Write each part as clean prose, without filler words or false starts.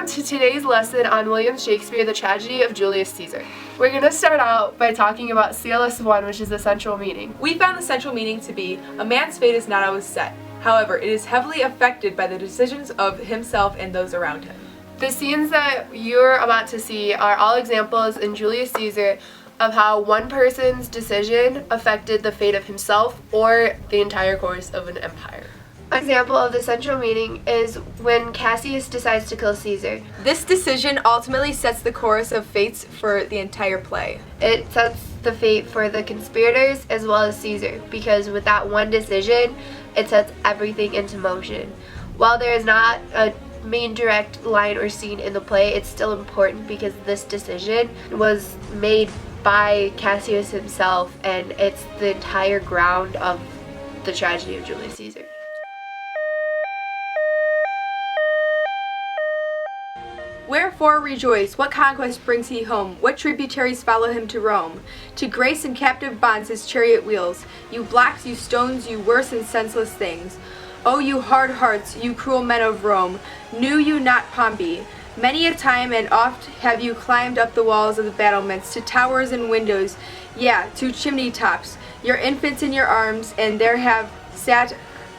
to today's lesson on William Shakespeare, The Tragedy of Julius Caesar. We're going to start out by talking about CLS 1, which is the central meaning. We found the central meaning to be, a man's fate is not always set. However, it is heavily affected by the decisions of himself and those around him. The scenes that you're about to see are all examples in Julius Caesar of how one person's decision affected the fate of himself or the entire course of an empire. An example of the central meaning is when Cassius decides to kill Caesar. This decision ultimately sets the course of fates for the entire play. It sets the fate for the conspirators as well as Caesar, because with that one decision, it sets everything into motion. While there is not a main direct line or scene in the play, it's still important because this decision was made by Cassius himself, and it's the entire ground of the tragedy of Julius Caesar. Wherefore rejoice, what conquest brings he home? What tributaries follow him to Rome? To grace and captive bonds his chariot wheels. You blocks, you stones, you worse and senseless things. O you hard hearts, you cruel men of Rome, knew you not Pompey? Many a time and oft have you climbed up the walls of the battlements, to towers and windows, yea, to chimney tops, your infants in your arms, and there have sat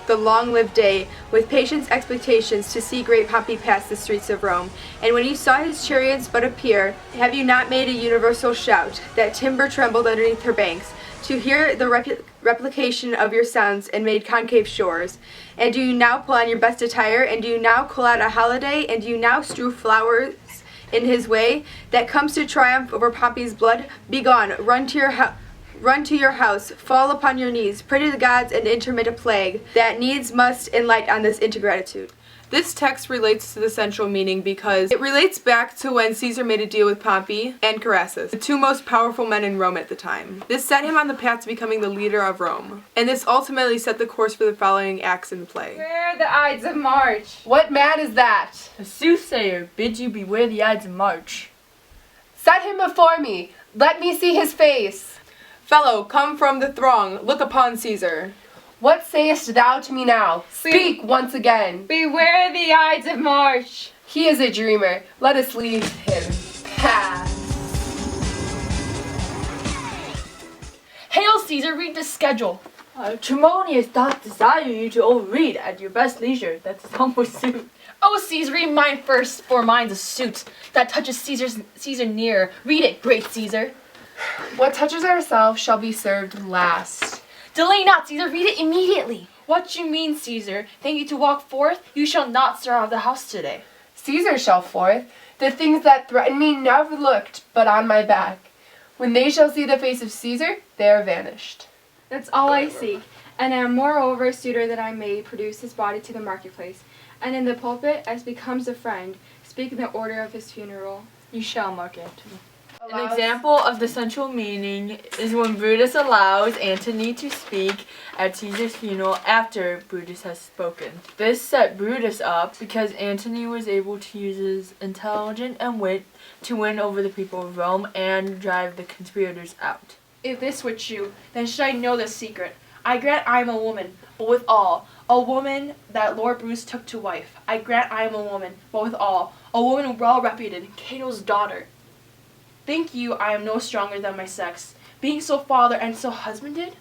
the long-lived day, with patience expectations to see great Pompey pass the streets of Rome. And when you saw his chariots but appear, have you not made a universal shout, that timber trembled underneath her banks, to hear the replication of your sounds and made concave shores? And do you now pull on your best attire, and do you now call out a holiday, and do you now strew flowers in his way, that comes to triumph over Pompey's blood? Begone, run to your house, fall upon your knees, pray to the gods, and intermit a plague that needs must enlight on this ingratitude. This text relates to the central meaning because it relates back to when Caesar made a deal with Pompey and Crassus, the two most powerful men in Rome at the time. This set him on the path to becoming the leader of Rome, and this ultimately set the course for the following acts in the play. Beware the Ides of March. What man is that? A soothsayer bids you beware the Ides of March. Set him before me. Let me see his face. Fellow, come from the throng, look upon Caesar. What sayest thou to me now? Speak once again. Beware the Ides of March. He is a dreamer. Let us leave him pass. Hail Caesar, read the schedule. Tremonius doth desire you to overread at your best leisure. That's his humble suit. Oh Caesar, read mine first, for mine's a suit that touches Caesar near. Read it, great Caesar. What touches ourselves shall be served last. Delay not, Caesar, read it immediately. What you mean, Caesar? Think you to walk forth? You shall not stir out of the house today. Caesar shall forth. The things that threaten me never looked but on my back. When they shall see the face of Caesar, they are vanished. That's all I seek, and am moreover a suitor that I may produce his body to the marketplace, and in the pulpit, as becomes a friend, speak in the order of his funeral. You shall mark Antony. An example of the central meaning is when Brutus allows Antony to speak at Caesar's funeral after Brutus has spoken. This set Brutus up because Antony was able to use his intelligence and wit to win over the people of Rome and drive the conspirators out. If this were true, then should I know the secret. I grant I am a woman, but withal, a woman that Lord Bruce took to wife. I grant I am a woman, but withal, a woman well reputed, Cato's daughter. Think you I am no stronger than my sex, being so father and so husbanded?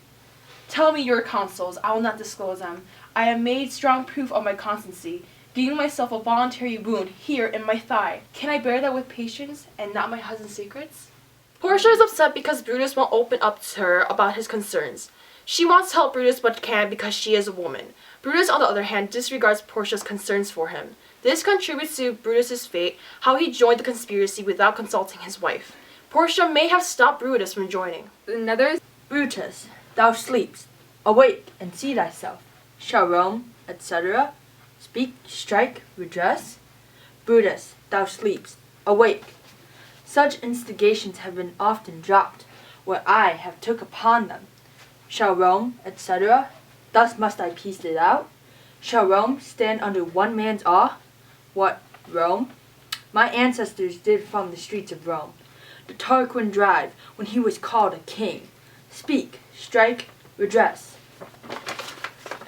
Tell me your counsels, I will not disclose them. I have made strong proof of my constancy, giving myself a voluntary wound here in my thigh. Can I bear that with patience, and not my husband's secrets? Portia is upset because Brutus won't open up to her about his concerns. She wants to help Brutus but can't because she is a woman. Brutus, on the other hand, disregards Portia's concerns for him. This contributes to Brutus's fate, how he joined the conspiracy without consulting his wife. Portia may have stopped Brutus from joining. Another, Brutus, thou sleepst. Awake and see thyself. Shall Rome, etc. speak, strike, redress? Brutus, thou sleepst. Awake. Such instigations have been often dropped, where I have took upon them. Shall Rome, etc. Thus must I piece it out. Shall Rome stand under one man's awe? What, Rome? My ancestors did from the streets of Rome the Tarquin drive when he was called a king. Speak, strike, redress.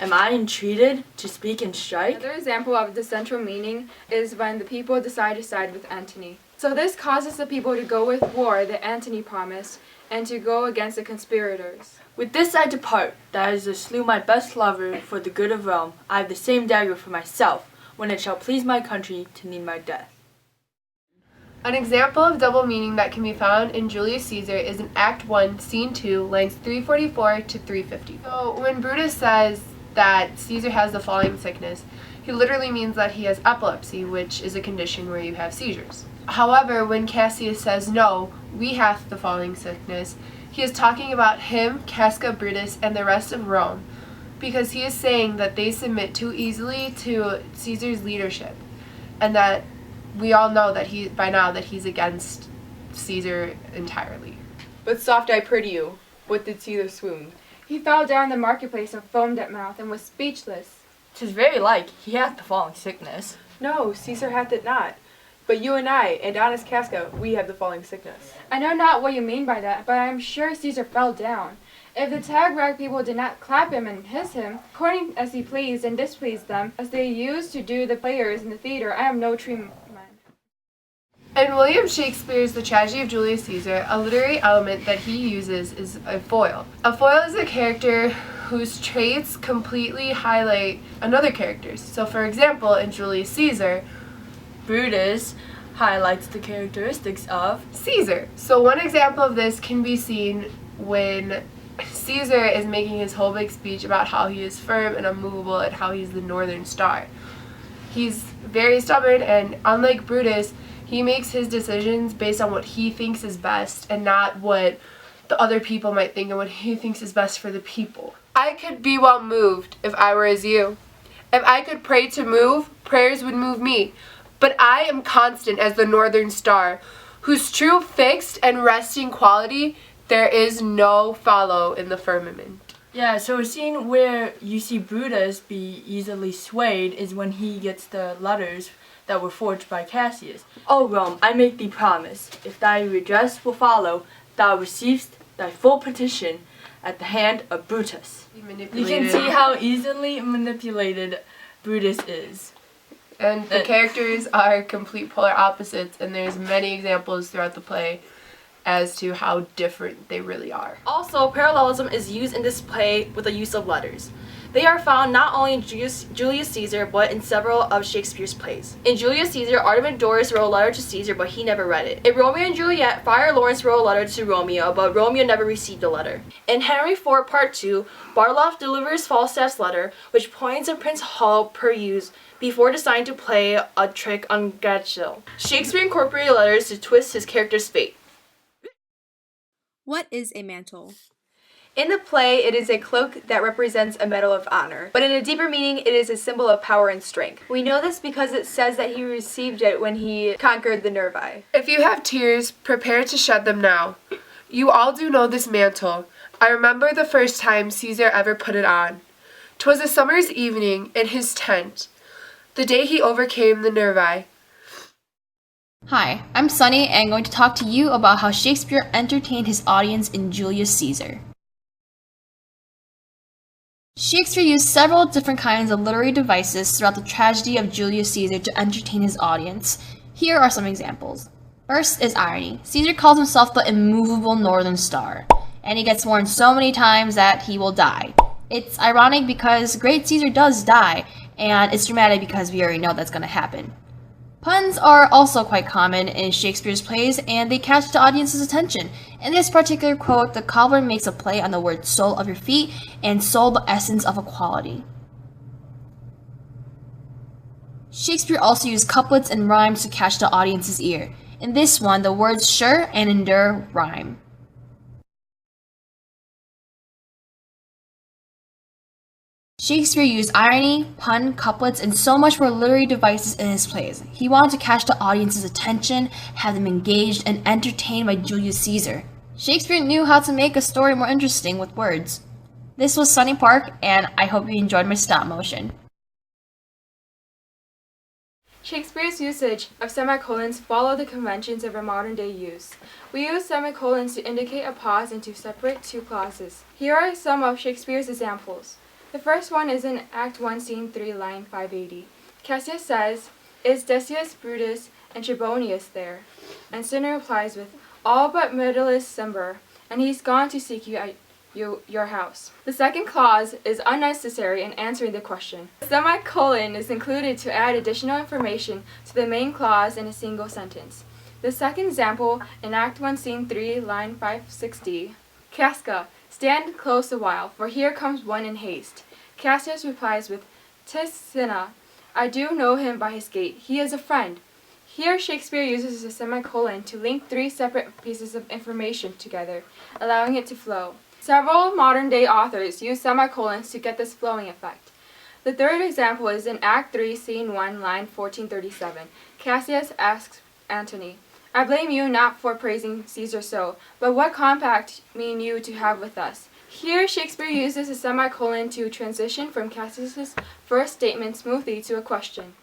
Am I entreated to speak and strike? Another example of the central meaning is when the people decide to side with Antony. So this causes the people to go with war that Antony promised, and to go against the conspirators. With this I depart, that I slew my best lover for the good of Rome. I have the same dagger for myself, when it shall please my country to need my death. An example of double meaning that can be found in Julius Caesar is in Act 1, Scene 2, lines 344 to 350. So when Brutus says that Caesar has the falling sickness, he literally means that he has epilepsy, which is a condition where you have seizures. However, when Cassius says, no, we hath the falling sickness, he is talking about him, Casca, Brutus, and the rest of Rome, because he is saying that they submit too easily to Caesar's leadership, and that we all know that by now that he's against Caesar entirely. But soft I pray to you, what did Caesar swoon? He fell down the marketplace and foamed at mouth and was speechless. 'Tis very like he hath the falling sickness. No, Caesar hath it not. But you and I, and honest Casca, we have the falling sickness. I know not what you mean by that, but I am sure Caesar fell down. If the Tagrag people did not clap him and hiss him, according as he pleased and displeased them, as they used to do the players in the theater, I am no true In William Shakespeare's The Tragedy of Julius Caesar, a literary element that he uses is a foil. A foil is a character whose traits completely highlight another character's. So for example, in Julius Caesar, Brutus highlights the characteristics of Caesar. So one example of this can be seen when Caesar is making his whole big speech about how he is firm and unmovable and how he's the Northern Star. He's very stubborn, and unlike Brutus, he makes his decisions based on what he thinks is best and not what the other people might think and what he thinks is best for the people. I could be well moved if I were as you. If I could pray to move, prayers would move me. But I am constant as the Northern Star, whose true fixed and resting quality there is no follow in the firmament. Yeah, so a scene where you see Brutus be easily swayed is when he gets the letters that were forged by Cassius. O Rome, I make thee promise, if thy redress will follow, thou receivest thy full petition at the hand of Brutus. You can see how easily manipulated Brutus is. And the characters are complete polar opposites, and there's many examples throughout the play as to how different they really are. Also, parallelism is used in this play with the use of letters. They are found not only in Julius Caesar, but in several of Shakespeare's plays. In Julius Caesar, Artemidorus wrote a letter to Caesar, but he never read it. In Romeo and Juliet, Friar Lawrence wrote a letter to Romeo, but Romeo never received the letter. In Henry IV, Part 2, Barloff delivers Falstaff's letter, which points and Prince Hall peruse before deciding to play a trick on Gatchel. Shakespeare incorporated letters to twist his character's fate. What is a mantle? In the play, it is a cloak that represents a medal of honor, but in a deeper meaning, it is a symbol of power and strength. We know this because it says that he received it when he conquered the Nervi. If you have tears, prepare to shed them now. You all do know this mantle. I remember the first time Caesar ever put it on. 'Twas a summer's evening in his tent, the day he overcame the Nervi. Hi, I'm Sunny and I'm going to talk to you about how Shakespeare entertained his audience in Julius Caesar. Shakespeare used several different kinds of literary devices throughout the tragedy of Julius Caesar to entertain his audience. Here are some examples. First is irony. Caesar calls himself the immovable Northern Star, and he gets warned so many times that he will die. It's ironic because great Caesar does die, and it's dramatic because we already know that's going to happen. Puns are also quite common in Shakespeare's plays, and they catch the audience's attention. In this particular quote, the cobbler makes a play on the word sole of your feet and soul the essence of equality. Shakespeare also used couplets and rhymes to catch the audience's ear. In this one, the words sure and endure rhyme. Shakespeare used irony, pun, couplets, and so much more literary devices in his plays. He wanted to catch the audience's attention, have them engaged, and entertained by Julius Caesar. Shakespeare knew how to make a story more interesting with words. This was Sunny Park, and I hope you enjoyed my stop motion. Shakespeare's usage of semicolons follow the conventions of our modern-day use. We use semicolons to indicate a pause and to separate two clauses. Here are some of Shakespeare's examples. The first one is in Act 1, Scene 3, line 580. Cassius says, "Is Decius, Brutus, and Trebonius there?" And Cinna replies with, "All but Metellus Cimber, and he's gone to seek you at your house." The second clause is unnecessary in answering the question. A semicolon is included to add additional information to the main clause in a single sentence. The second example in Act 1, Scene 3, line 560. Casca, stand close a while, for here comes one in haste. Cassius replies with, "'Tis Cinna. I do know him by his gait. He is a friend." Here Shakespeare uses a semicolon to link three separate pieces of information together, allowing it to flow. Several modern-day authors use semicolons to get this flowing effect. The third example is in Act 3, Scene 1, line 1437. Cassius asks Antony, "I blame you not for praising Caesar so, but what compact mean you to have with us?" Here Shakespeare uses a semicolon to transition from Cassius's first statement smoothly to a question.